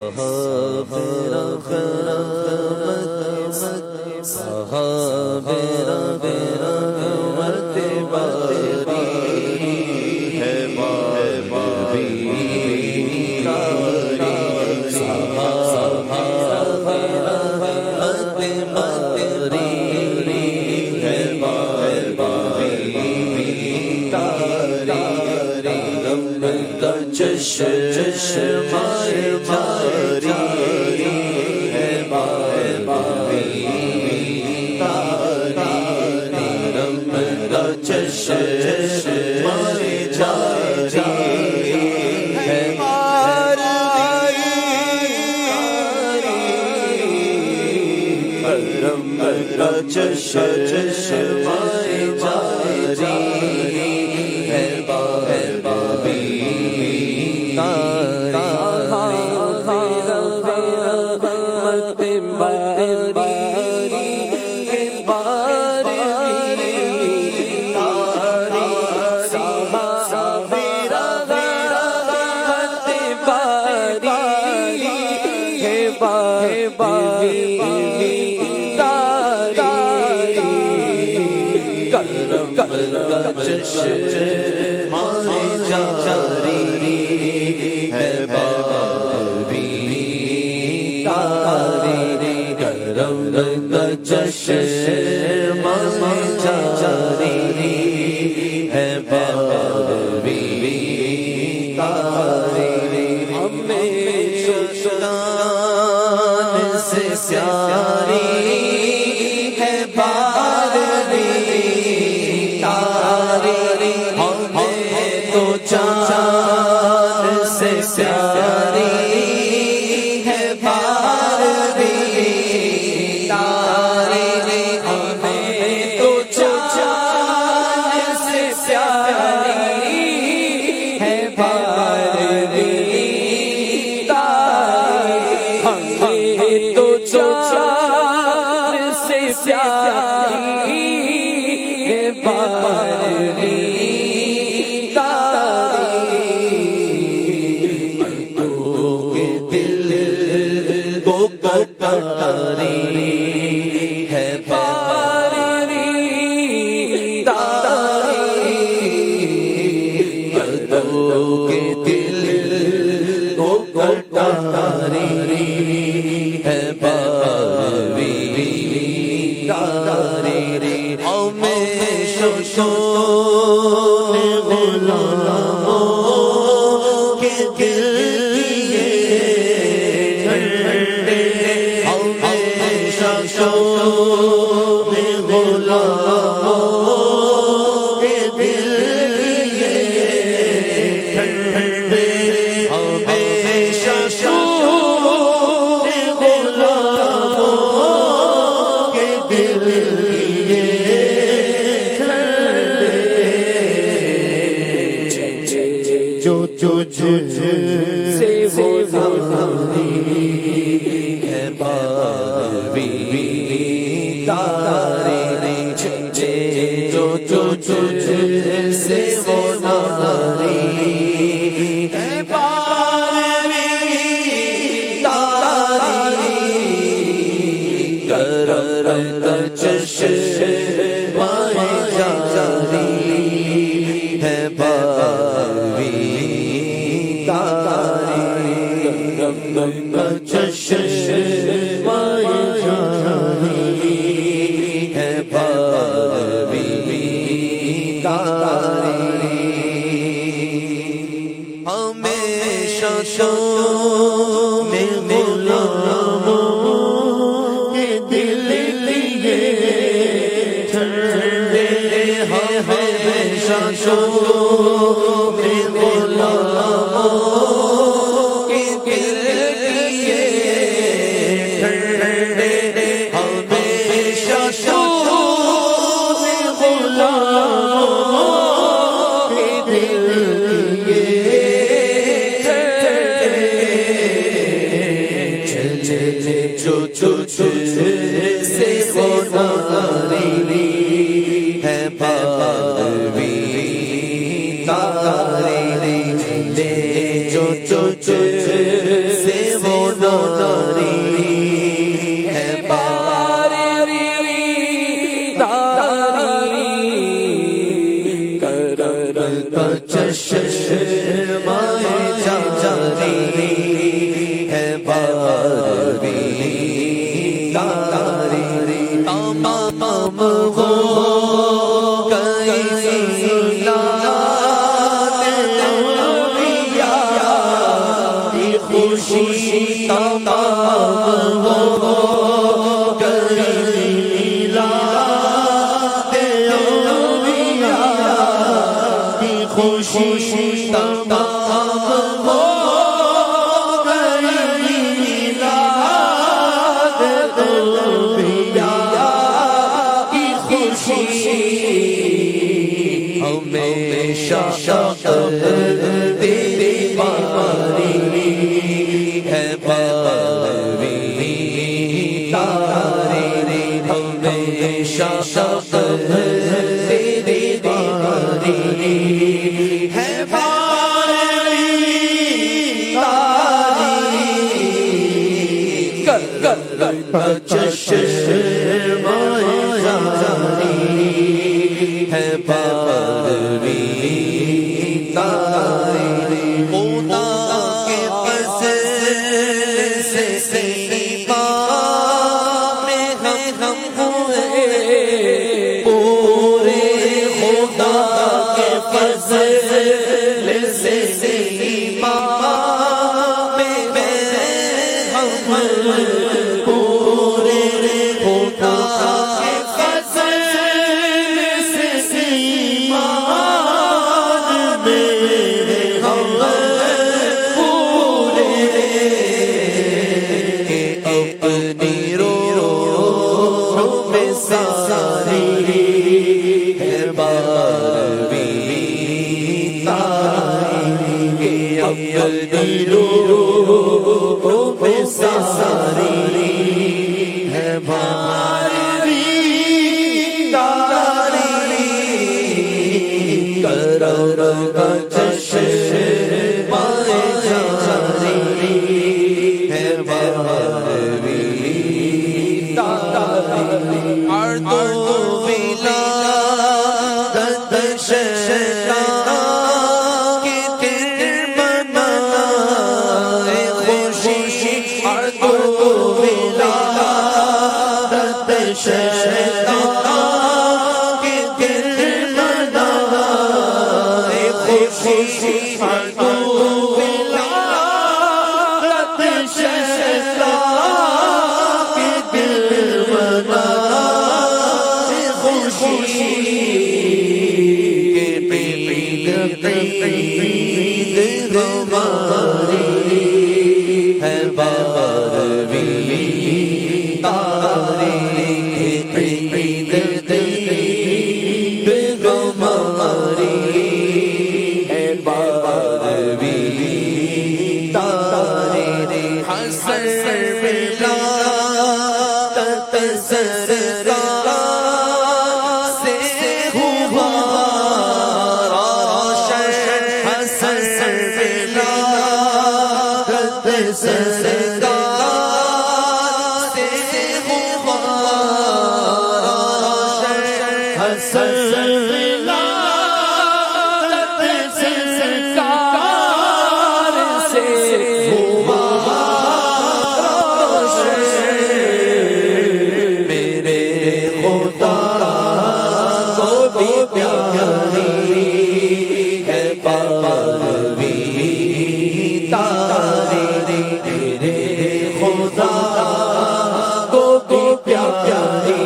سے وہ ناری ہے باری داری کرم کا چشمہ جاری ہے باری داری تمام ہو خوشی تمام ہو گئی لات انبیاء کی خوشی تمام ہو گئی لات انبیاء کی خوشی ہمیشہ بیماری ہے باری داری ہمیشہ بیماری ہے باری داری کرم چشمہ جاری ہے باری داری خدا کے فضل سے ایمان میں ہم ہوئے پورے خدا کے فضل سے ایمان میں ہم پورے خدا کے فضل سے ایمان میں ہم اپنی روح میں ساری ہے باری داری اپنی روح میں ساری ہے باری داری کرم کا چشمہ جاری ہے باری عرض و ولادت شہداء کی تربنائے خوشی عرض و ولادت شہداء کی تربنائے خوشی عرض و ولادت شہداء کی تربنائے خوشی عید ہماری ہے باری داری عید ہماری ہے باری داری حسن ولادت سرکار سے ہوا روشن حسن ولادت سرکار سے ہوا روشن حسن ولادت سرکار سے ہوا روشن میرے خدا کو بھی پیاری ہے باری داری میرے خدا کو بھی پیاری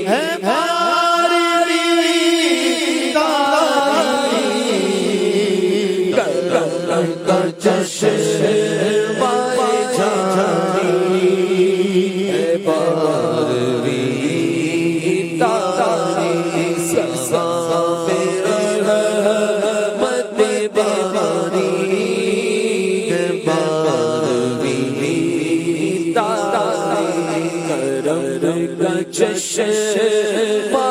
ہے باری داری کرم کا چشمہ جاری ہے باری داری سبزہ رحمت باری ہے باری داری کرم کا چشمہ